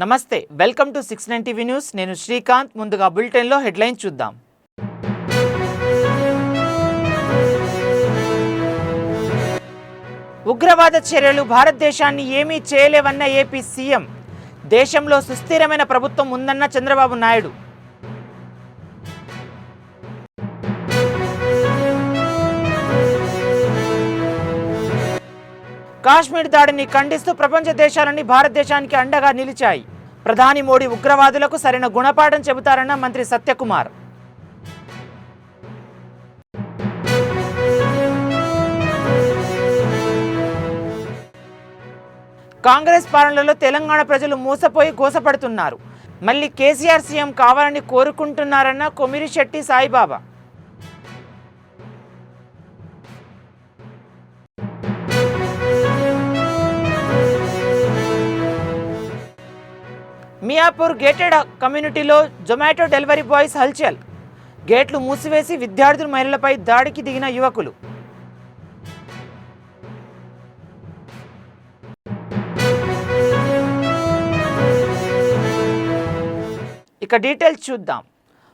నమస్తే, welcome to 690 TV news. నేను శ్రీకాంత్. ముందుగా బులెటిన్లో హెడ్లైన్స్ చూద్దాం. ఉగ్రవాద చర్యలు భారతదేశాన్ని ఏమీ చేయలేవన్న ఏపీ సీఎం. దేశంలో సుస్థిరమైన ప్రభుత్వం ఉందన్న చంద్రబాబు నాయుడు. కాశ్మీర్ దాడిని ఖండిస్తూ ప్రపంచ దేశాలన్నీ భారతదేశానికి అండగా నిలిచాయి. ప్రధాని మోడీ ఉగ్రవాదులకు సరైన గుణపాఠం చెబుతారన్న మంత్రి సత్యకుమార్. కాంగ్రెస్ పాలనలో తెలంగాణ ప్రజలు మోసపోయి గోసపడుతున్నారు. మళ్ళీ కేసీఆర్ సీఎం కావాలని కోరుకుంటున్నారన్న కొమిరిశెట్టి సాయిబాబా. మియాపూర్ గేటెడ్ కమ్యూనిటీలో జొమాటో డెలివరీ బాయ్స్ హల్చల్. గేట్లు మూసివేసి విద్యార్థులు మహిళలపై దాడికి దిగిన యువకులు. ఇక డీటెయిల్స్ చూద్దాం.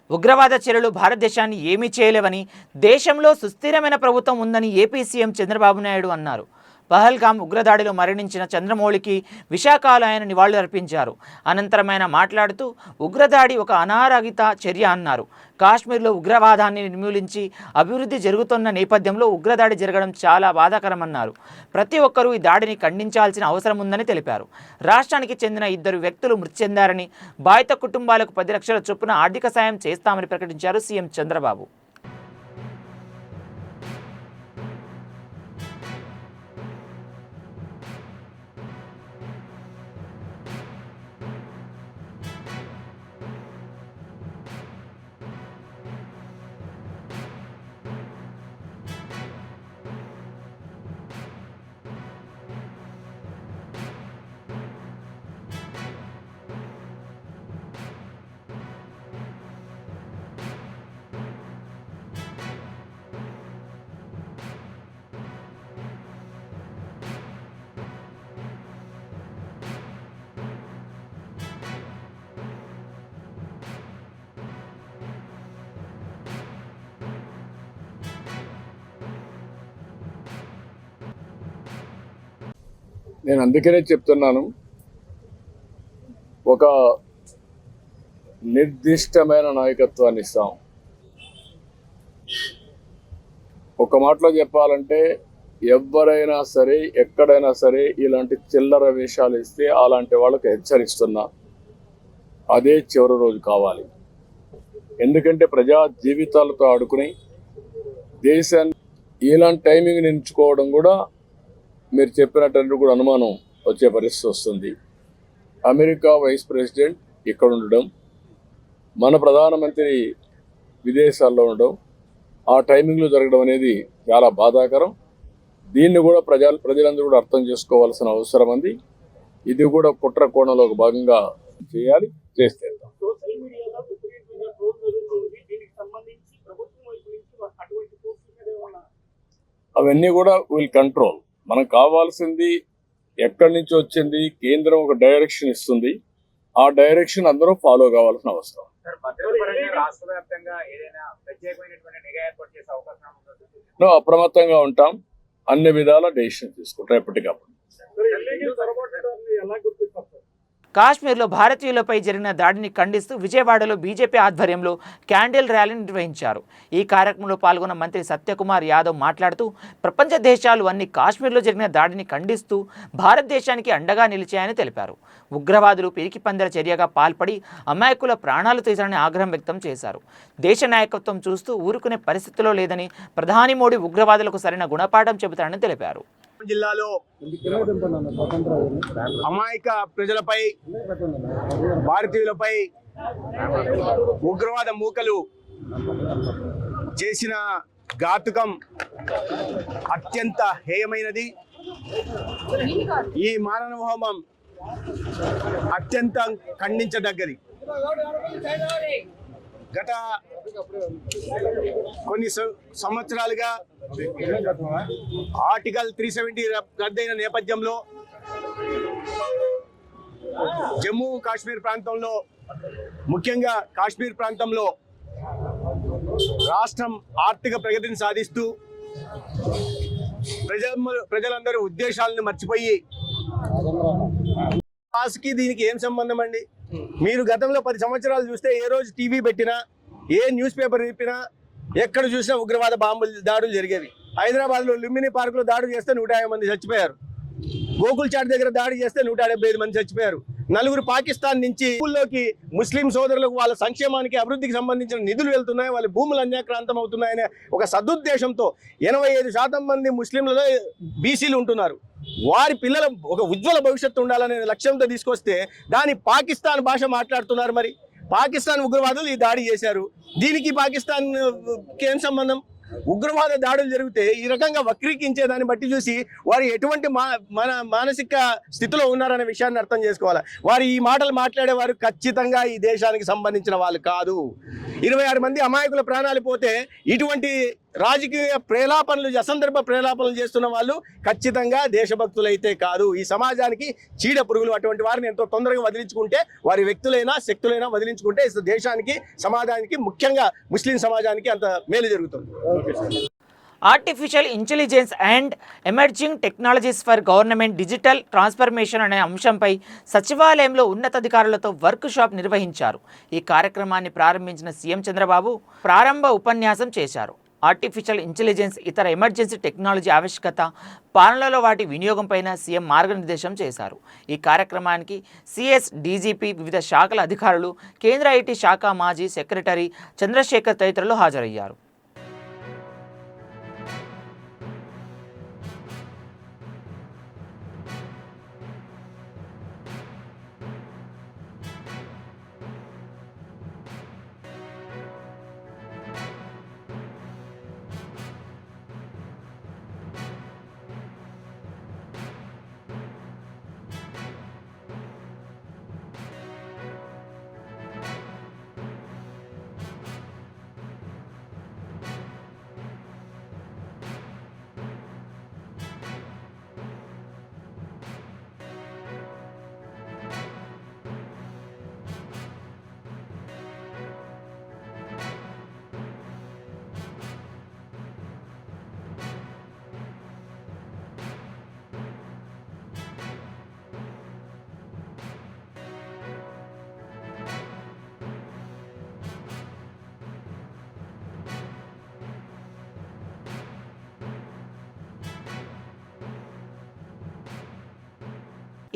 ఉగ్రవాద చర్యలు భారతదేశాన్ని ఏమీ చేయలేవని, దేశంలో సుస్థిరమైన ప్రభుత్వం ఉందని ఏపీ సీఎం చంద్రబాబు నాయుడు అన్నారు. పహల్గామ్ ఉగ్రదాడిలో మరణించిన చంద్రమౌళికి విశాఖలో ఆయన నివాళులు అర్పించారు. అనంతరం ఆయన మాట్లాడుతూ ఉగ్రదాడి ఒక అనారగిత చర్య అన్నారు. కాశ్మీర్లో ఉగ్రవాదాన్ని నిర్మూలించి అభివృద్ధి జరుగుతున్న నేపథ్యంలో ఉగ్రదాడి జరగడం చాలా బాధాకరమన్నారు. ప్రతి ఒక్కరూ ఈ దాడిని ఖండించాల్సిన అవసరం ఉందని తెలిపారు. రాష్ట్రానికి చెందిన 2 వ్యక్తులు మృతి చెందారని, బాధిత కుటుంబాలకు 10 లక్షల చొప్పున ఆర్థిక సాయం చేస్తామని ప్రకటించారు సీఎం చంద్రబాబు. నేను అందుకనే చెప్తున్నాను, ఒక నిర్దిష్టమైన నాయకత్వాన్ని ఇస్తాం. ఒక మాటలో చెప్పాలంటే ఎవరైనా సరే ఎక్కడైనా సరే ఇలాంటి చిల్లర వేషాలు ఇస్తే అలాంటి వాళ్ళకి హెచ్చరిస్తున్నా, అదే చివరి రోజు కావాలి. ఎందుకంటే ప్రజా జీవితాలతో ఆడుకుని దేశాన్ని ఇలాంటి టైమింగ్ ఎంచుకోవడం కూడా మీరు చెప్పినట్టు కూడా అనుమానం వచ్చే పరిస్థితి వస్తుంది. అమెరికా వైస్ ప్రెసిడెంట్ ఇక్కడ ఉండడం, మన ప్రధానమంత్రి విదేశాల్లో ఉండడం, ఆ టైమింగ్లో జరగడం అనేది చాలా బాధాకరం. దీన్ని కూడా ప్రజలందరూ కూడా అర్థం చేసుకోవాల్సిన అవసరం ఉంది. ఇది కూడా కుట్ర కోణంలో ఒక భాగంగా చేయాలి, చేస్తే అవన్నీ కూడా విల్ కంట్రోల్. మనకు కావాల్సింది ఎక్కడి నుంచి వచ్చింది, కేంద్రం ఒక డైరెక్షన్ ఇస్తుంది, ఆ డైరెక్షన్ అందరూ ఫాలో కావాల్సిన అవసరం. అప్రమత్తంగా ఉంటాం, అన్ని విధాల డెసిషన్ తీసుకుంటాం ఎప్పటికప్పుడు. కాశ్మీర్లో భారతీయులపై జరిగిన దాడిని ఖండిస్తూ విజయవాడలో బీజేపీ ఆధ్వర్యంలో క్యాండిల్ ర్యాలీని నిర్వహించారు. ఈ కార్యక్రమంలో పాల్గొన్న మంత్రి సత్యకుమార్ యాదవ్ మాట్లాడుతూ ప్రపంచ దేశాలు అన్ని కాశ్మీర్లో జరిగిన దాడిని ఖండిస్తూ భారతదేశానికి అండగా నిలిచాయని తెలిపారు. ఉగ్రవాదులు పిరికి పందెల చర్యగా పాల్పడి అమాయకుల ప్రాణాలు తీశారని ఆగ్రహం వ్యక్తం చేశారు. దేశ నాయకత్వం చూస్తూ ఊరుకునే పరిస్థితిలో లేదని, ప్రధాని మోడీ ఉగ్రవాదులకు సరైన గుణపాఠం చెబుతారని తెలిపారు. జిల్లాలో అమాయక ప్రజలపై, భారతీయులపై ఉగ్రవాద మూకలు చేసిన ఘాతుకం అత్యంత హేయమైనది. ఈ మానవ హోమం అత్యంత ఖండించదగ్గది. గత కొన్ని సంవత్సరాలుగా ఆర్టికల్ 370 రద్దయిన నేపథ్యంలో జమ్మూ కాశ్మీర్ ప్రాంతంలో, ముఖ్యంగా కాశ్మీర్ ప్రాంతంలో రాష్ట్రం ఆర్థిక ప్రగతిని సాధిస్తూ ప్రజలందరూ ఉద్దేశాలను మర్చిపోయి పాస్కి దీనికి ఏం సంబంధం అండి? మీరు గతంలో 10 సంవత్సరాలు చూస్తే ఏ రోజు టీవీ పెట్టినా, ఏ న్యూస్ పేపర్ తిప్పినా, ఎక్కడ చూసినా ఉగ్రవాద బాంబులు దాడులు జరిగేవి. హైదరాబాద్లో లుంబిని పార్కులో దాడి చేస్తే 150 మంది చచ్చిపోయారు. గోకుల్ చాట్ దగ్గర దాడి చేస్తే 175 మంది చచ్చిపోయారు. 4 పాకిస్తాన్ నుంచి ఊళ్ళోకి ముస్లిం సోదరులకు వాళ్ళ సంక్షేమానికి, అభివృద్ధికి సంబంధించిన నిధులు వెళ్తున్నాయి, వాళ్ళ భూములు అన్యాక్రాంతం అవుతున్నాయనే ఒక సదుద్దేశంతో 85% మంది ముస్లింలలో బీసీలు ఉంటున్నారు. వారి పిల్లల ఒక ఉజ్వల భవిష్యత్తు ఉండాలనే లక్ష్యంతో తీసుకొస్తే దాని పాకిస్తాన్ భాష మాట్లాడుతున్నారు. మరి పాకిస్తాన్ ఉగ్రవాదులు ఈ దాడి చేశారు. దీనికి పాకిస్తాన్కి ఏం సంబంధం? ఉగ్రవాద దాడులు జరిగితే ఈ రకంగా వక్రీకరించే దాన్ని బట్టి చూసి వారు ఎటువంటి మన మానసిక స్థితిలో ఉన్నారనే విషయాన్ని అర్థం చేసుకోవాలి. వారు ఈ మాటలు మాట్లాడేవారు ఖచ్చితంగా ఈ దేశానికి సంబంధించిన వాళ్ళు కాదు. 26 మంది అమాయకుల ప్రాణాలు పోతే ఇటువంటి రాజకీయ ప్రేలాపనలు, అసందర్భ ప్రేలాపనలు చేస్తున్న వాళ్ళు ఖచ్చితంగా దేశభక్తులైతే కాదు. ఈ సమాజానికి చీడ పురుగులు. అటువంటి వారిని ఎంతో తొందరగా వదిలించుకుంటే, వారి వ్యక్తులైనా శక్తులైనా వదిలించుకుంటే దేశానికి, సమాజానికి, ముఖ్యంగా ముస్లిం సమాజానికి అంత మేలు జరుగుతుంది. Artificial intelligence and emerging technologies for government digital transformation అనే అంశంపై సచివాలయంలో ఉన్నతాధికారులతో వర్క్ షాప్ నిర్వహించారు. ఈ కార్యక్రమాన్ని ప్రారంభించిన సీఎం చంద్రబాబు ప్రారంభ ఉపన్యాసం చేశారు. ఆర్టిఫిషియల్ ఇంటెలిజెన్స్, ఇతర ఎమర్జెన్సీ టెక్నాలజీ ఆవశ్యకత, పాలనలో వాటి వినియోగంపైన సీఎం మార్గనిర్దేశం చేశారు. ఈ కార్యక్రమానికి సిఎస్, డీజీపీ, వివిధ శాఖల అధికారులు, కేంద్ర ఐటీ శాఖ మాజీ సెక్రటరీ చంద్రశేఖర్ తదితరులు హాజరయ్యారు.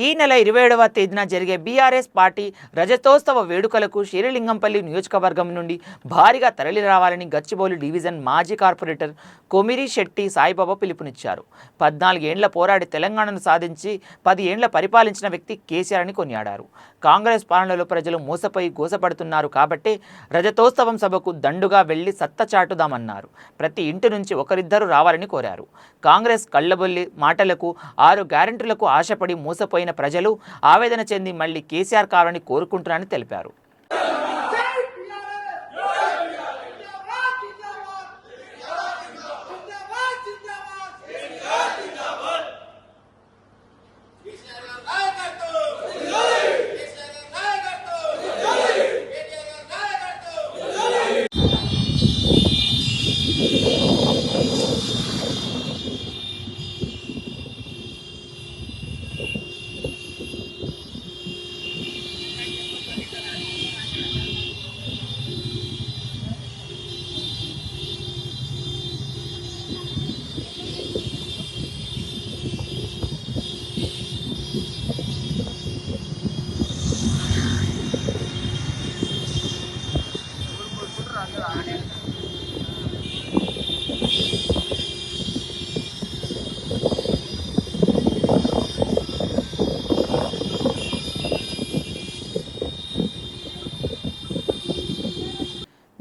ఈ నెల 27వ తేదీన జరిగే బీఆర్ఎస్ పార్టీ రజతోత్సవ వేడుకలకు శ్రీలింగంపల్లి నియోజకవర్గం నుండి భారీగా తరలిరావాలని గచ్చిబౌలి డివిజన్ మాజీ కార్పొరేటర్ కొమిరి శెట్టి సాయిబాబా పిలుపునిచ్చారు. 14 ఏండ్ల పోరాడి తెలంగాణను సాధించి 10 ఏండ్ల పరిపాలించిన వ్యక్తి కేసీఆర్ అని కొనియాడారు. కాంగ్రెస్ పాలనలో ప్రజలు మోసపోయి గోసపడుతున్నారు కాబట్టి రజతోత్సవం సభకు దండుగా వెళ్లి సత్తా చాటుదామన్నారు. ప్రతి ఇంటి నుంచి ఒకరిద్దరు రావాలని కోరారు. కాంగ్రెస్ కళ్ళబొల్లి మాటలకు 6 గ్యారెంటీలకు ఆశపడి మోసపోయిన ప్రజలు ఆవేదన చెంది మళ్లీ కేసీఆర్ కావాలని కోరుకుంటున్నారని తెలిపారు.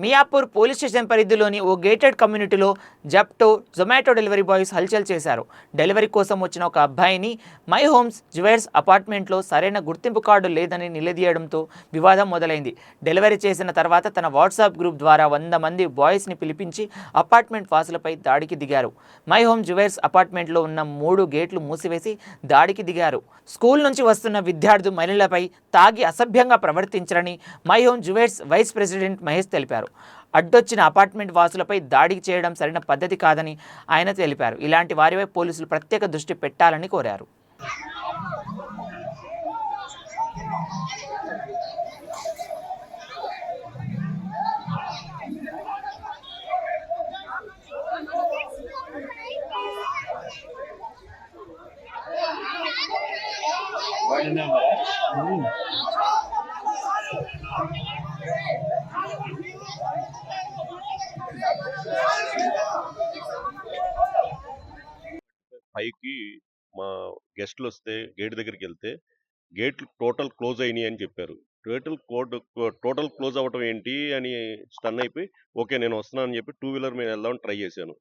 మియాపూర్ పోలీస్ స్టేషన్ పరిధిలోని ఓ గేటెడ్ కమ్యూనిటీలో జప్టో జొమాటో డెలివరీ బాయ్స్ హల్చల్ చేశారు. డెలివరీ కోసం వచ్చిన ఒక అబ్బాయిని మై హోమ్స్ జ్యువెల్స్ అపార్ట్మెంట్లో సరైన గుర్తింపు కార్డు లేదని నిలదీయడంతో వివాదం మొదలైంది. డెలివరీ చేసిన తర్వాత తన వాట్సాప్ గ్రూప్ ద్వారా 100 మంది బాయ్స్ని పిలిపించి అపార్ట్మెంట్ వాసులపై దాడికి దిగారు. మై హోమ్ జ్యువెల్స్ అపార్ట్మెంట్లో ఉన్న 3 గేట్లు మూసివేసి దాడికి దిగారు. స్కూల్ నుంచి వస్తున్న విద్యార్థులు మహిళలపై తాగి అసభ్యంగా ప్రవర్తించరని My Home Jewels vice president Mahesh తెలిపారు. అడ్డొచ్చిన అపార్ట్మెంట్ వాసులపై దాడి చేయడం సరైన పద్ధతి కాదని ఆయన తెలిపారు. ఇలాంటి వారిపై పోలీసులు ప్రత్యేక దృష్టి పెట్టాలని కోరారు. పైకి మా గెస్టులు వస్తే గేట్ దగ్గరికి వెళ్తే గేట్లు టోటల్ క్లోజ్ అయినాయి అని చెప్పారు. టోటల్ క్లోజ్ అవ్వటం ఏంటి అని స్టన్ అయిపోయి ఓకే నేను వస్తున్నాను అని చెప్పి 2 వీలర్ మీద వెళ్దామని ట్రై చేశాను.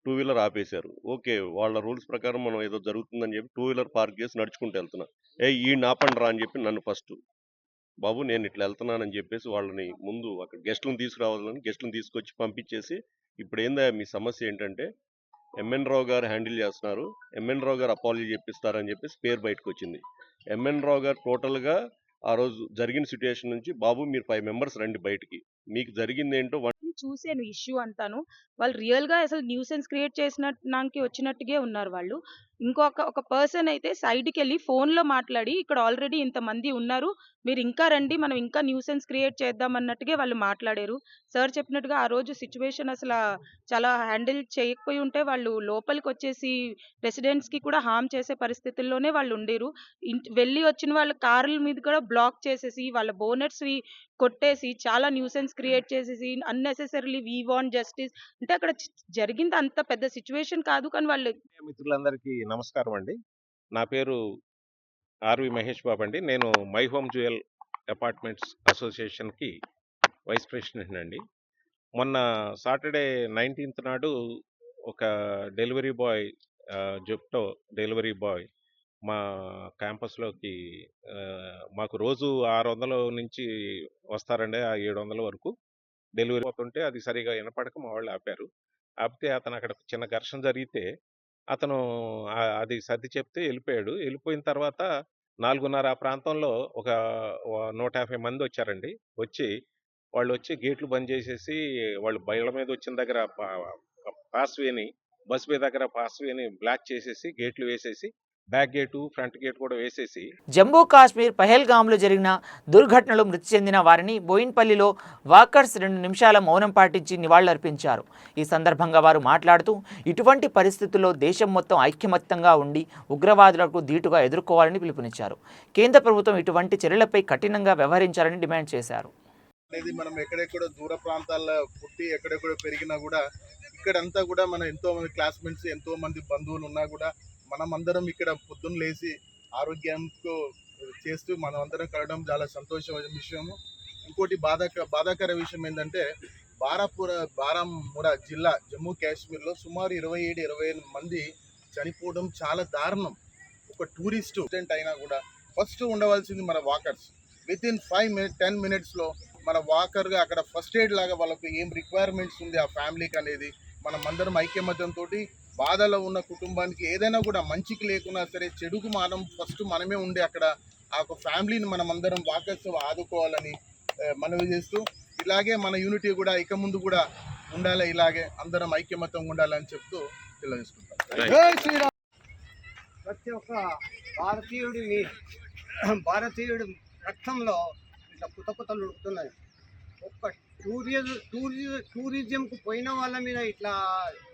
2 వీలర్ ఆపేశారు. ఓకే వాళ్ళ రూల్స్ ప్రకారం మనం ఏదో జరుగుతుందని చెప్పి 2 వీలర్ పార్క్ చేసి నడుచుకుంటూ వెళ్తున్నా. ఈయన ఆపండి రా అని చెప్పి నన్ను ఫస్ట్ బాబు నేను ఇట్లా వెళ్తున్నానని చెప్పేసి వాళ్ళని ముందు అక్కడ గెస్టులను తీసుకురావాలని గెస్టులను తీసుకొచ్చి పంపించేసి ఇప్పుడు ఏందా మీ సమస్య ఏంటంటే ఎంఎన్ రావు గారు హ్యాండిల్ చేస్తున్నారు, ఎంఎన్ రావు గారు అపాలజీ చెప్పిస్తారని చెప్పేసి పేరు బయటకు వచ్చింది. ఎంఎన్ రావు గారు టోటల్గా ఆ రోజు జరిగిన సిచ్యుయేషన్ నుంచి బాబు మీరు 5 మెంబర్స్ రండి బయటికి, మీకు జరిగింది ఏంటో చూసాను ఇష్యూ అంతాను. వాళ్ళు రియల్గా అసలు న్యూసెన్స్ క్రియేట్ చేసినట్టు వచ్చినట్టుగా ఉన్నారు వాళ్ళు. ఒక పర్సన్ అయితే సైడ్కి వెళ్ళి ఫోన్లో మాట్లాడి ఇక్కడ ఆల్రెడీ ఇంతమంది ఉన్నారు, మీరు ఇంకా రండి, మనం ఇంకా న్యూసెన్స్ క్రియేట్ చేద్దాం అన్నట్టుగా వాళ్ళు మాట్లాడారు. సార్ చెప్పినట్టుగా ఆ రోజు సిచ్యువేషన్ అసలు చాలా హ్యాండిల్ చేయకపోయి ఉంటే వాళ్ళు లోపలికి వచ్చేసి రెసిడెంట్స్కి కూడా హామ్ చేసే పరిస్థితుల్లోనే వాళ్ళు ఉండేరు. వెళ్ళి వచ్చిన వాళ్ళ కార్ల మీద కూడా బ్లాక్ చేసేసి వాళ్ళ బోనెట్స్వి కొట్టేసి చాలా న్యూసెన్స్ క్రియేట్ చేసేసి అన్నెసెసరీలీ వీ వాంట్ జస్టిస్ అంటే అక్కడ జరిగింది అంత పెద్ద సిచ్యువేషన్ కాదు, కానీ వాళ్ళు మిత్రులందరికీ నమస్కారం అండి. నా పేరు ఆర్వి మహేష్ బాబు అండి. నేను మై హోమ్ జ్యువెల్ అపార్ట్మెంట్స్ అసోసియేషన్కి వైస్ ప్రెసిడెంట్ అండి. మొన్న సాటర్డే 19th నాడు ఒక delivery boy Zepto delivery boy మా క్యాంపస్లోకి మాకు రోజు 600 నుంచి వస్తారండి, 700 వరకు డెలివరీ అవుతుంటే అది సరిగా వినపడక మా వాళ్ళు ఆపారు. ఆపితే అతను అక్కడ చిన్న ఘర్షణ జరిగితే అతను అది సర్ది చెప్తే వెళ్ళిపోయాడు. వెళ్ళిపోయిన తర్వాత 4:30 ఆ ప్రాంతంలో ఒక 150 మంది వచ్చారండి. వాళ్ళు వచ్చి గేట్లు బంద్ చేసేసి వాళ్ళు బయళ్ళ మీద వచ్చిన దగ్గర పాస్వేని బస్ వే దగ్గర పాస్వేని బ్లాక్ చేసేసి గేట్లు వేసేసి బ్యాక్ గేటు ఫ్రంట్ గేట్ కూడా వేసేసి జమ్మూ కాశ్మీర్ పహల్గామ్లో జరిగిన దుర్ఘటనలో మృతి చెందిన వారిని బోయిన్పల్లిలో వాకర్స్ 2 నిమిషాల మౌనం పాటించి నివాళులర్పించారు. ఈ సందర్భంగా వారు మాట్లాడుతూ ఇటువంటి పరిస్థితుల్లో దేశం మొత్తం ఐక్యమత్యంగా ఉండి ఉగ్రవాదులకు ధీటుగా ఎదుర్కోవాలని పిలుపునిచ్చారు. కేంద్ర ప్రభుత్వం ఇటువంటి చర్యలపై కఠినంగా వ్యవహరించాలని డిమాండ్ చేశారు. మనం ఎక్కడెక్కడో దూర ప్రాంతాల్లో పుట్టి ఎక్కడెక్కడో పెరిగినా కూడా ఇక్కడంతా కూడా మన ఎంతో మంది క్లాస్మేట్స్ ఎంతో మంది బంధువులు ఉన్నా కూడా మనం అందరం ఇక్కడ పొద్దున్న లేచి ఆరోగ్యంతో చేస్తూ మనం అందరం కలవడం చాలా సంతోషమైన విషయము. ఇంకోటి బాధాకర విషయం ఏంటంటే బారామురా జిల్లా జమ్మూ కాశ్మీర్లో సుమారు 27-28 మంది చనిపోవడం చాలా దారుణం. ఒక టూరిస్ట్ స్టూడెంట్ అయినా కూడా ఫస్ట్ ఉండవలసింది మన వాకర్స్. వితిన్ 5-10 minutesలో మన వాకర్గా అక్కడ ఫస్ట్ ఎయిడ్ లాగా వాళ్ళకి ఏం రిక్వైర్మెంట్స్ ఉంది ఆ ఫ్యామిలీకి అనేది మనం అందరం ఐక్యమత్యంతో బాధలో ఉన్న కుటుంబానికి ఏదైనా కూడా మంచికి లేకున్నా సరే చెడుకు ఫస్ట్ మనమే ఉండి అక్కడ ఆ ఒక ఫ్యామిలీని మనం అందరం వాకర్స్ ఆదుకోవాలని మనవి చేస్తూ ఇలాగే మన యూనిటీ కూడా ఇక ముందు కూడా ఉండాలి, ఇలాగే అందరం ఐక్యమత్యంగా ఉండాలని చెప్తూ తెలియజేసుకుంటాం. ప్రతి ఒక్క భారతీయుడి రక్తంలో ఇట్లా కుతకుతలు ఉడుకుతున్నాయి. ఒక్క టూరిజంకు పోయిన వాళ్ళ మీద ఇట్లా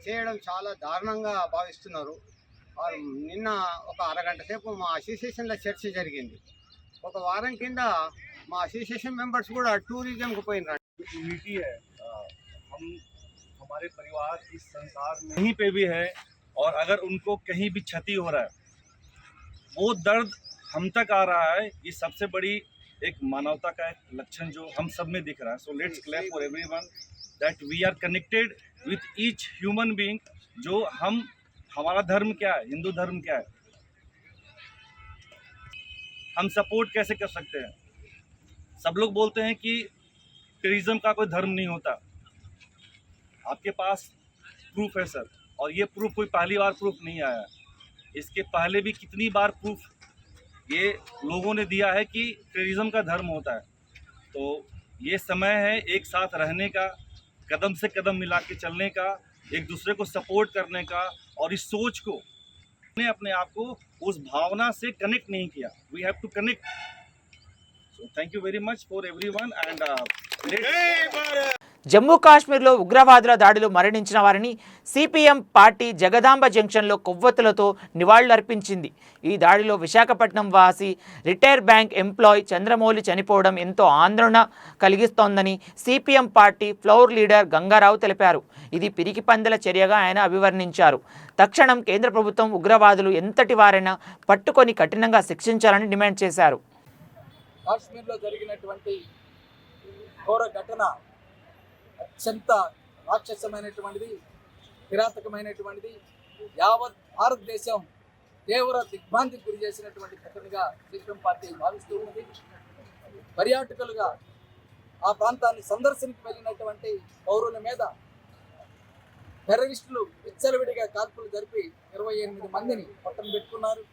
చేయడం చాలా దారుణంగా భావిస్తున్నారు. నిన్న ఒక అరగంట సేపు మా అసోసియేషన్లో చర్చ జరిగింది. ఒక వారం కింద మా అసోసియేషన్ మెంబర్స్ కూడా టూరిజంకు పోయినారు. हमारे परिवार इस संसार में कहीं पे भी है और अगर उनको कहीं भी क्षति हो रहा है, वो दर्द हम तक आ रहा है। ये सबसे बड़ी एक मानवता का एक लक्षण जो हम सब में दिख रहा है. So let's clap for everyone that we are connected with each human being. जो हमारा धर्म क्या है, हिंदू धर्म क्या है, हम सपोर्ट कैसे कर सकते हैं. सब लोग बोलते हैं कि टेररिज्म का कोई धर्म नहीं होता. आपके पास प्रूफ है सर, और ये प्रूफ कोई पहली बार प्रूफ नहीं आया है. इसके पहले भी कितनी बार प्रूफ ये लोगों ने दिया है कि टेररिज्म का धर्म होता है. तो ये समय है एक साथ रहने का, कदम से कदम मिला के चलने का, एक दूसरे को सपोर्ट करने का, और इस सोच को ने अपने आप को उस भावना से कनेक्ट नहीं किया. We have to connect. So thank you very much for everyone and Jammu కాశ్మీర్లో ఉగ్రవాదుల దాడిలో మరణించిన వారిని సిపిఎం పార్టీ జగదాంబ జంక్షన్లో కొవ్వొత్తులతో నివాళులర్పించింది. ఈ దాడిలో విశాఖపట్నం వాసి రిటైర్ బ్యాంక్ ఎంప్లాయ్ చంద్రమౌళి చనిపోవడం ఎంతో ఆందోళన కలిగిస్తోందని CPM party floor leader Gangarao తెలిపారు. ఇది పిరికి పందెల చర్యగా ఆయన అభివర్ణించారు. తక్షణం కేంద్ర ప్రభుత్వం ఉగ్రవాదులు ఎంతటి వారైనా పట్టుకొని కఠినంగా శిక్షించాలని డిమాండ్ చేశారు. కాశ్మీర్లో జరిగినటువంటి ఘోర ఘటన అత్యంత రాక్షసమైనటువంటిది, కిరాతకమైనటువంటిది. యావత్ భారతదేశం తీవ్ర దిగ్భ్రాంతికి గురి చేసినటువంటి ఘటనగా సిపిఎం పార్టీ భావిస్తూ ఉన్నది. పర్యాటకులుగా ఆ ప్రాంతాన్ని సందర్శనకు వెళ్ళినటువంటి పౌరుల మీద టెర్రరిస్టులు విచ్చలవిడిగా కాల్పులు జరిపి 28 మందిని పట్టం పెట్టుకున్నారు.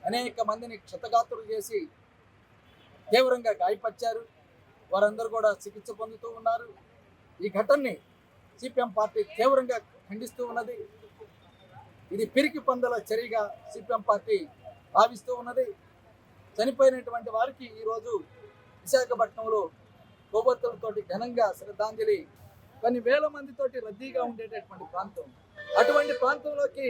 అనేక మందిని క్షతగాత్రులు చేసి తీవ్రంగా గాయపరిచారు. వారందరూ కూడా చికిత్స పొందుతూ ఉన్నారు. ఈ ఘటనని సిపిఎం పార్టీ తీవ్రంగా ఖండిస్తూ ఉన్నది. ఇది పిరికి పందల చర్యగా సిపిఎం పార్టీ భావిస్తూ ఉన్నది. చనిపోయినటువంటి వారికి ఈరోజు విశాఖపట్నంలో కొవ్వొత్తులతోటి ఘనంగా శ్రద్ధాంజలి, కొన్ని వేల మందితోటి రద్దీగా ఉండేటటువంటి ప్రాంతం. అటువంటి ప్రాంతంలోకి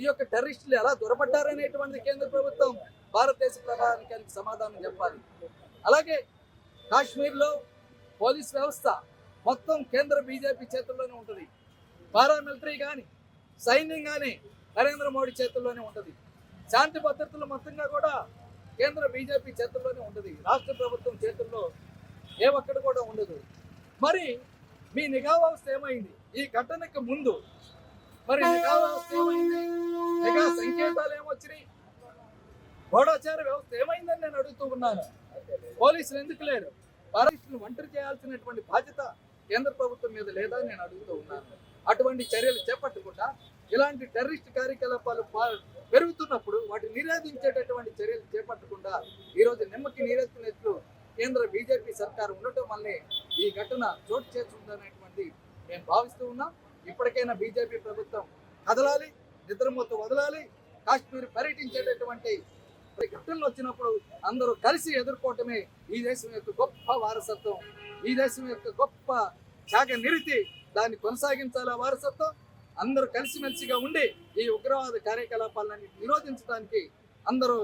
ఈ యొక్క టెర్రరిస్టులు ఎలా దొరపడ్డారనేటువంటిది కేంద్ర ప్రభుత్వం భారతదేశ ప్రధానికి సమాధానం చెప్పాలి. అలాగే కాశ్మీర్లో పోలీస్ వ్యవస్థ మొత్తం కేంద్ర బీజేపీ చేతుల్లోనే ఉంటుంది. పారామిలిటరీ కానీ సైన్యం కానీ నరేంద్ర మోడీ చేతుల్లోనే ఉంటుంది. శాంతి భద్రతలు మొత్తంగా కూడా కేంద్ర బీజేపీ చేతుల్లోనే ఉంటుంది. రాష్ట్ర ప్రభుత్వం చేతుల్లో ఏ ఒక్కటి కూడా ఉండదు. మరి మీ నిఘా వ్యవస్థ ఏమైంది? ఈ ఘటనకు ముందు మరి నిఘా వ్యవస్థ ఏమైంది? నిఘా సంకేతాలు ఏమొచ్చినాయి? గూఢచార వ్యవస్థ ఏమైందని నేను అడుగుతూ ఉన్నాను. పోలీసులు ఎందుకు లేరు? టెర్రరిస్టులను ఒంటరి చేయాల్సినటువంటి బాధ్యత కేంద్ర ప్రభుత్వం మీద లేదా నేను అడుగుతూ ఉన్నాను. అటువంటి చర్యలు చేపట్టకుండా ఇలాంటి టెర్రరిస్ట్ కార్యకలాపాలు పెరుగుతున్నప్పుడు వాటిని నిరోధించేటటువంటి చర్యలు చేపట్టకుండా ఈరోజు నిమ్మకి నీరెత్తినట్లు కేంద్ర బీజేపీ సర్కారు ఉండటం వల్లే ఈ ఘటన చోటు చేసుకుందనేటువంటి మేము భావిస్తూ ఉన్నాం. ఇప్పటికైనా బీజేపీ ప్రభుత్వం కదలాలి, నిద్రమూత వదలాలి. కాశ్మీర్ పర్యటించేటటువంటి ఘటనలు వచ్చినప్పుడు అందరూ కలిసి ఎదుర్కోవటమే ఈ దేశం యొక్క గొప్ప వారసత్వం, ఈ దేశం యొక్క గొప్ప త్యాగ నిరతి. దాన్ని కొనసాగించాలి. వారసత్వం అందరూ కలిసిమెలిసిగా ఉండి ఈ ఉగ్రవాద కార్యకలాపాలను నిరోధించడానికి అందరూ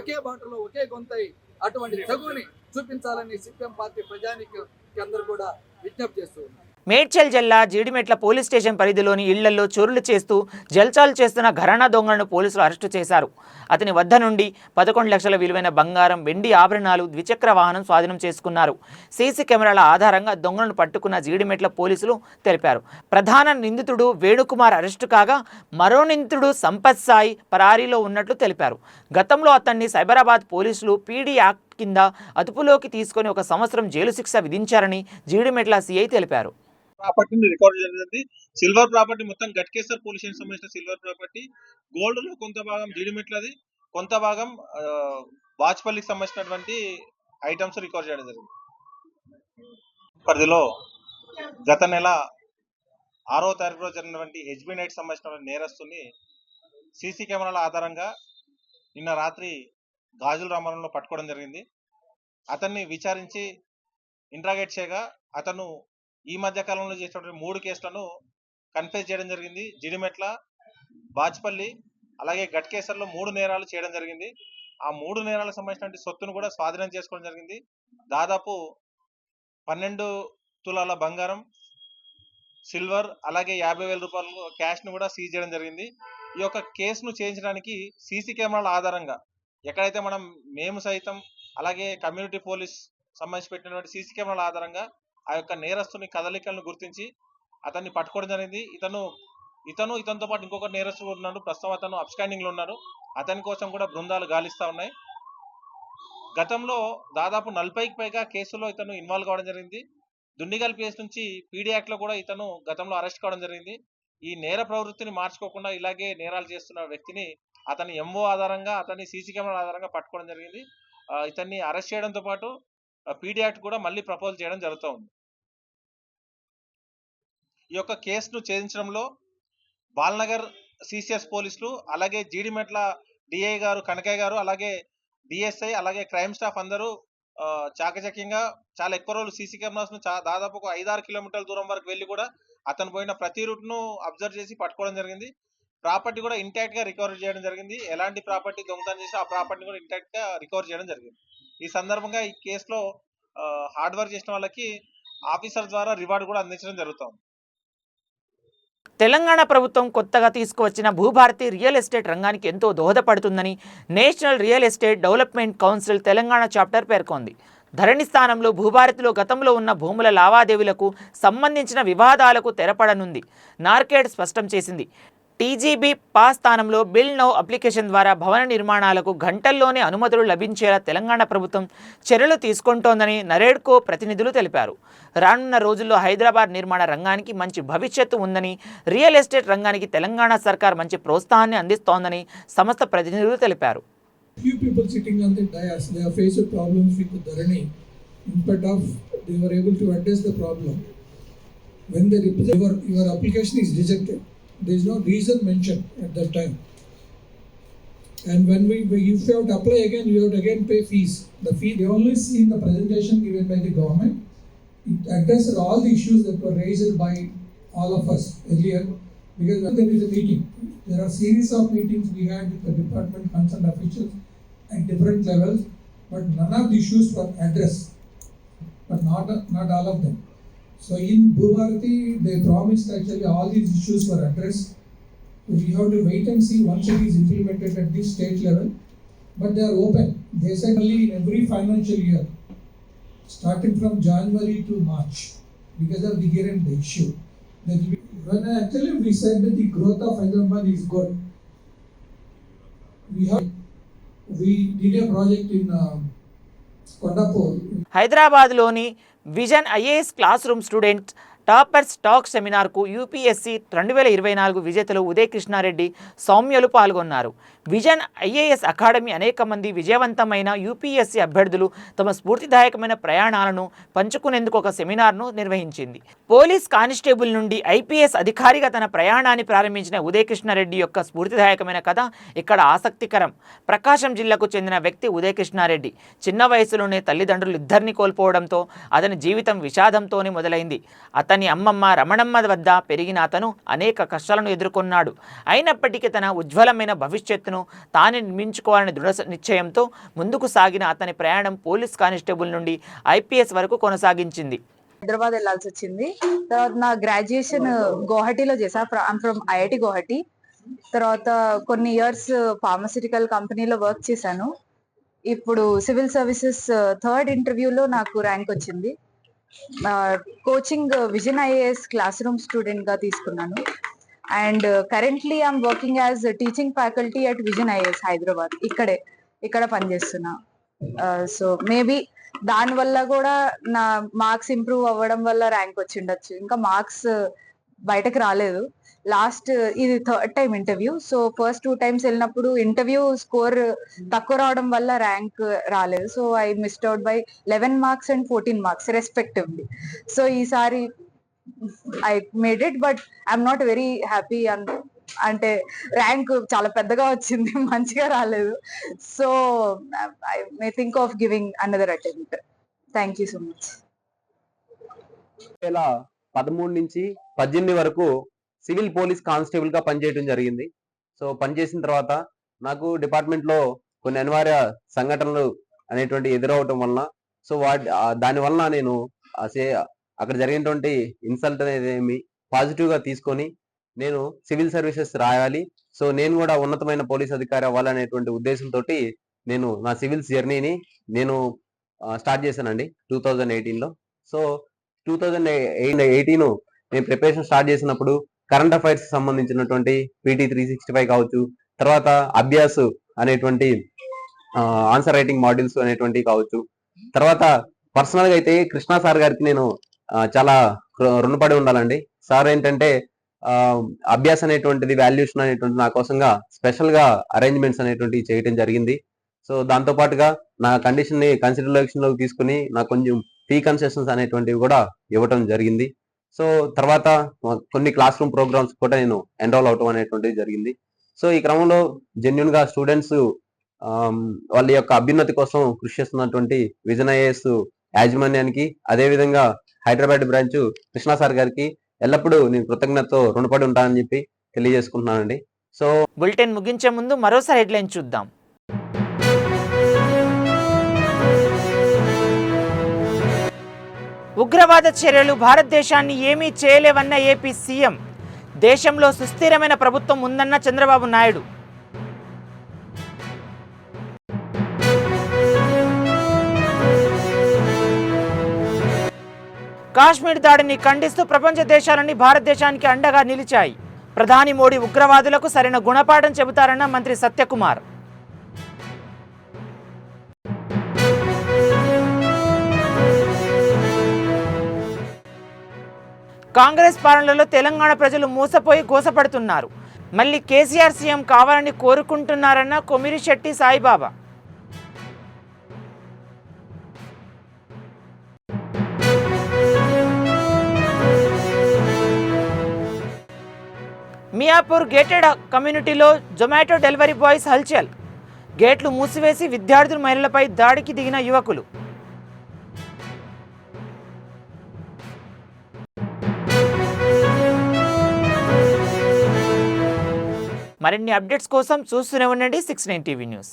ఒకే బాటలో ఒకే గొంతై అటువంటి తెగుని చూపించాలని సిపిఎం పార్టీ ప్రజానికి అందరూ కూడా విజ్ఞప్తి చేస్తూ ఉన్నారు. మేడ్చల్ జిల్లా జీడిమెట్ల పోలీస్ స్టేషన్ పరిధిలోని ఇళ్లలో చోరులు చేస్తూ జల్సాలు చేస్తున్న ఘరానా దొంగలను పోలీసులు అరెస్టు చేశారు. అతని వద్ద నుండి 11 లక్షల విలువైన బంగారం, వెండి ఆభరణాలు, ద్విచక్ర వాహనం స్వాధీనం చేసుకున్నారు. సీసీ కెమెరాల ఆధారంగా దొంగలను పట్టుకున్న జీడిమెట్ల పోలీసులు తెలిపారు. ప్రధాన నిందితుడు వేణుకుమార్ అరెస్టు కాగా మరో నిందితుడు సంపత్ సాయి పరారీలో ఉన్నట్లు తెలిపారు. గతంలో అతన్ని సైబరాబాద్ పోలీసులు పీడీ యాక్ట్ కింద అదుపులోకి తీసుకొని 1 సంవత్సరం జైలు శిక్ష విధించారని జీడిమెట్ల సిఐ తెలిపారు. ప్రాపర్టీని రికార్డ్ జరిగింది. సిల్వర్ ప్రాపర్టీ మొత్తం గట్కేసర్ పోలీస్ స్టేషన్ సంబంధించిన సిల్వర్ ప్రాపర్టీ. గోల్డ్ లో కొంత భాగం జీడిమెట్లది, కొంత భాగం వాచ్పల్లికి సంబంధించినటువంటి ఐటమ్స్ రికార్డ్ చేయడం జరిగింది. పరిధిలో గత నెల 6వ తారీఖు రోజు జరిగినటువంటి హెచ్బి నైట్ సంబంధించిన నేరస్తుని సీసీ కెమెరాల ఆధారంగా నిన్న రాత్రి గాజుల రామారంలో పట్టుకోవడం జరిగింది. అతన్ని విచారించి ఇంట్రాగేట్ చేయగా అతను ఈ మధ్య కాలంలో చేసినటువంటి 3 కేసులను కన్ఫెస్ చేయడం జరిగింది. జిడిమెట్ల, బాచ్పల్లి అలాగే గట్కేసర్లో 3 నేరాలు చేయడం జరిగింది. ఆ 3 నేరాలకు సంబంధించిన సొత్తును కూడా స్వాధీనం చేసుకోవడం జరిగింది. దాదాపు 12 తులాల బంగారం, సిల్వర్ అలాగే 50,000 రూపాయలు క్యాష్ను కూడా సీజ్ చేయడం జరిగింది. ఈ యొక్క కేసును చేయించడానికి సీసీ కెమెరాల ఆధారంగా ఎక్కడైతే మేము సైతం అలాగే కమ్యూనిటీ పోలీస్ సంబంధించి పెట్టినటువంటి సీసీ కెమెరాల ఆధారంగా ఆ యొక్క నేరస్తుని కదలికలను గుర్తించి అతన్ని పట్టుకోవడం జరిగింది. ఇతనితో పాటు ఇంకొక నేరస్తుడు ఉన్నాడు. ప్రస్తుతం అతను అబ్స్కాండింగ్ లో ఉన్నారు. అతని కోసం కూడా బృందాలు గాలిస్తా ఉన్నాయి. గతంలో దాదాపు 40కి పైగా కేసుల్లో ఇతను ఇన్వాల్వ్ కావడం జరిగింది. దుండిగల్ కేసు నుంచి పీడీ యాక్ట్ లో కూడా ఇతను గతంలో అరెస్ట్ కావడం జరిగింది. ఈ నేర ప్రవృత్తిని మార్చుకోకుండా ఇలాగే నేరాలు చేస్తున్న వ్యక్తిని అతని ఎంఓ ఆధారంగా అతని సీసీ కెమెరా ఆధారంగా పట్టుకోవడం జరిగింది. ఇతన్ని అరెస్ట్ చేయడంతో పాటు పీడీ యాక్ట్ కూడా మళ్ళీ ప్రపోజ్ చేయడం జరుగుతూ ఉంది. ఈ యొక్క కేసును ఛేదించడంలో బాల్నగర్ సిసిఎస్ పోలీసులు, అలాగే జీడిమెట్ల డిఐ గారు కనకయ్య గారు, అలాగే డిఎస్ఐ, అలాగే క్రైమ్ స్టాఫ్ అందరూ చాకచక్యంగా చాలా ఎక్కువ రోజులు సీసీ కెమెరాస్ ను దాదాపు ఒక 5-6 కిలోమీటర్ల దూరం వరకు వెళ్ళి కూడా అతను పోయిన ప్రతి రూట్ ను అబ్జర్వ్ చేసి పట్టుకోవడం జరిగింది. ప్రాపర్టీ కూడా ఇంటాక్ట్ గా రికవర్ చేయడం జరిగింది. ఎలాంటి ప్రాపర్టీ దొంగతనం చేసి ఆ ప్రాపర్టీ కూడా ఇంటాక్ట్ గా రికవర్ చేయడం జరిగింది. ఈ సందర్భంగా ఈ కేసులో హార్డ్ వర్క్ చేసిన వాళ్ళకి ఆఫీసర్ ద్వారా రివార్డు కూడా అందించడం జరుగుతుంది. తెలంగాణ ప్రభుత్వం కొత్తగా తీసుకువచ్చిన భూభారతి రియల్ ఎస్టేట్ రంగానికి ఎంతో దోహదపడుతుందని national real estate development council Telangana chapter పేర్కొంది. ధరణి స్థానంలో భూభారతిలో గతంలో ఉన్న భూముల లావాదేవీలకు సంబంధించిన వివాదాలకు తెరపడనుంది. నార్కెడ్ స్పష్టం చేసింది. టీజీబీ పాస్ స్థానంలో బిల్ నౌ అప్లికేషన్ ద్వారా భవన నిర్మాణాలకు గంటల్లోనే అనుమతులు లభించేలా తెలంగాణ ప్రభుత్వం చర్యలు తీసుకుంటోందని నరేడ్కో ప్రతినిధులు తెలిపారు. రానున్న రోజుల్లో హైదరాబాద్ నిర్మాణ రంగానికి మంచి భవిష్యత్తు ఉందని, రియల్ ఎస్టేట్ రంగానికి తెలంగాణ సర్కార్ మంచి ప్రోత్సాహాన్ని అందిస్తోందని సంస్థ ప్రతినిధులు తెలిపారు. Few people sitting on the dais, they have faced problems with the Dharani. Instead of they were able to address the problem. When they represent your application is rejected, there is no reason mentioned at that time. And when if you have to apply again, you have to again pay fees. The fee they only see in the presentation given by the government. It addresses all the issues that were raised by all of us earlier. Because when there is a meeting, there are series of meetings we had with the department concerned officials at different levels, but none of the issues were addressed, but not all of them. So in Bhubarati, they promised actually all these issues were addressed. We have to wait and see once it is implemented at this state level, but they are open. They said only in every financial year, starting from January to March, because of the here and the issue. When actually we said that the growth of Hyderabad is good, we did a project in Kondapur. హైదరాబాద్లోని Vision IAS class room student toppers talk సెమినార్కు UPSC 2024 విజేతలు ఉదయ్ కృష్ణారెడ్డి, సౌమ్యలు పాల్గొన్నారు. Vision IAS academy అనేక మంది విజయవంతమైన UPSC అభ్యర్థులు తమ స్ఫూర్తిదాయకమైన ప్రయాణాలను పంచుకునేందుకు ఒక సెమినార్ను నిర్వహించింది. పోలీస్ కానిస్టేబుల్ నుండి ఐపీఎస్ అధికారిగా తన ప్రయాణాన్ని ప్రారంభించిన ఉదయ్ కృష్ణారెడ్డి యొక్క స్ఫూర్తిదాయకమైన కథ ఇక్కడ ఆసక్తికరం. ప్రకాశం జిల్లాకు చెందిన వ్యక్తి ఉదయ్ కృష్ణారెడ్డి చిన్న వయసులోనే తల్లిదండ్రులు ఇద్దరిని కోల్పోవడంతో అతని జీవితం విషాదంతోనే మొదలైంది. అతని అమ్మమ్మ రమణమ్మ వద్ద పెరిగిన అతను అనేక కష్టాలను ఎదుర్కొన్నాడు. అయినప్పటికీ తన ఉజ్వలమైన భవిష్యత్తును తానే నిర్మించుకోవాలని దృఢ నిశ్చయంతో ముందుకు సాగిన అతని ప్రయాణం పోలీస్ కానిస్టేబుల్ నుండి ఐపీఎస్ వరకు కొనసాగించింది. హైదరాబాద్ వెళ్ళాల్సి వచ్చింది. తర్వాత నా గ్రాడ్యుయేషన్ గౌహటిలో చేశా. I'm from IIT Guwahati. తర్వాత కొన్ని ఇయర్స్ ఫార్మస్యూటికల్ కంపెనీలో వర్క్ చేశాను. ఇప్పుడు సివిల్ సర్వీసెస్ 3rd ఇంటర్వ్యూలో నాకు ర్యాంక్ వచ్చింది. Coaching vision IAS class room student గా తీసుకున్నాను. And currently I'm working as teaching faculty at vision IAS Hyderabad. ఇక్కడ పనిచేస్తున్నా. సో మేబీ దాని వల్ల కూడా నా మార్క్స్ ఇంప్రూవ్ అవ్వడం వల్ల ర్యాంక్ వచ్చి ఉండొచ్చు. ఇంకా మార్క్స్ బయటకు రాలేదు. లాస్ట్ ఇది 3rd time interview. So first 2 times వెళ్ళినప్పుడు ఇంటర్వ్యూ స్కోర్ తక్కువ రావడం వల్ల ర్యాంక్ రాలేదు. So I missed out by 11 marks and 14 marks respectively. So ఈసారి I made it, but I'm not very happy. అంటే ర్యాంక్ చాలా పెద్దగా వచ్చింది, మంచిగా రాలేదు. So I may think of giving another attempt. Thank you so much. 2013 నుంచి 18 వరకు civil police constable గా పనిచేయడం జరిగింది. సో పనిచేసిన తర్వాత నాకు డిపార్ట్మెంట్ లో కొన్ని అనివార్య సంఘటనలు అనేటువంటి ఎదురవటం వలన సో దాని వలన నేను అక్కడ జరిగినటువంటి ఇన్సల్ట్ అనేది ఏమి పాజిటివ్ గా తీసుకొని నేను సివిల్ సర్వీసెస్ రాయాలి, సో నేను కూడా ఉన్నతమైన పోలీస్ అధికారి అవ్వాలనేటువంటి ఉద్దేశంతో నేను నా సివిల్స్ జర్నీని నేను స్టార్ట్ చేశానండి 2018లో. సో 2018 నేను ప్రిపరేషన్ స్టార్ట్ చేసినప్పుడు కరెంట్ అఫైర్స్ సంబంధించినటువంటి PT 365 కావచ్చు, తర్వాత అభ్యాస్ అనేటువంటి ఆన్సర్ రైటింగ్ మాడ్యూల్స్ అనేటువంటి కావచ్చు, తర్వాత పర్సనల్ గా అయితే కృష్ణా సార్ గారికి నేను చాలా రుణపడి ఉండాలండి. సార్ ఏంటంటే అభ్యాస్ అనేటువంటిది, వాల్యుయేషన్ అనేటువంటి నా కోసంగా స్పెషల్ గా అరేంజ్మెంట్స్ అనేటువంటివి చేయడం జరిగింది. సో దాంతో పాటుగా నా కండిషన్ ని కన్సిడరేషన్ లోకి తీసుకుని నాకు కొంచెం ఫీ కన్సెషన్స్ అనేటువంటివి కూడా ఇవ్వటం జరిగింది. సో తర్వాత కొన్ని క్లాస్ రూమ్ ప్రోగ్రామ్స్ కూడా నేను ఎన్రోల్ అవటం అనేటువంటిది జరిగింది. సో ఈ క్రమంలో జెన్యున్ గా స్టూడెంట్స్ వాళ్ళ యొక్క అభ్యున్నతి కోసం కృషి చేస్తున్నటువంటి విజన్ ఐఏఎస్ యాజమాన్యానికి, అదేవిధంగా హైదరాబాద్ బ్రాంచ్ కృష్ణా సార్ గారికి ఎల్లప్పుడూ నేను కృతజ్ఞతతో రుణపడి ఉంటానని చెప్పి తెలియజేసుకుంటున్నానండి. సో బులెటిన్ ముగించే ముందు మరోసారి హెడ్లైన్ చూద్దాం. ఉగ్రవాద చర్యలు భారతదేశాన్ని ఏమీ చేయలేవన్న ఏపీ సీఎం. దేశంలో సుస్థిరమైన ప్రభుత్వం ఉందన్న చంద్రబాబు నాయుడు. కాశ్మీర్ దాడిని ఖండిస్తూ ప్రపంచ దేశాలన్నీ భారతదేశానికి అండగా నిలిచాయి. ప్రధాని మోడీ ఉగ్రవాదులకు సరైన గుణపాఠం చెబుతారన్న మంత్రి సత్యకుమార్. కాంగ్రెస్ పాలనలో తెలంగాణ ప్రజలు మోసపోయి గోసపడుతున్నారు. మళ్ళీ కేసీఆర్ సీఎం కావాలని కోరుకుంటున్నారన్న కొమిరిశెట్టి సాయిబాబా. మియాపూర్ గేటెడ్ కమ్యూనిటీలో జొమాటో డెలివరీ బాయ్స్ హల్చల్. గేట్లు మూసివేసి విద్యార్థులు, మహిళలపై దాడికి దిగిన యువకులు. మరిన్ని అప్డేట్స్ కోసం చూస్తూనే ఉండండి 69 టీవీ న్యూస్.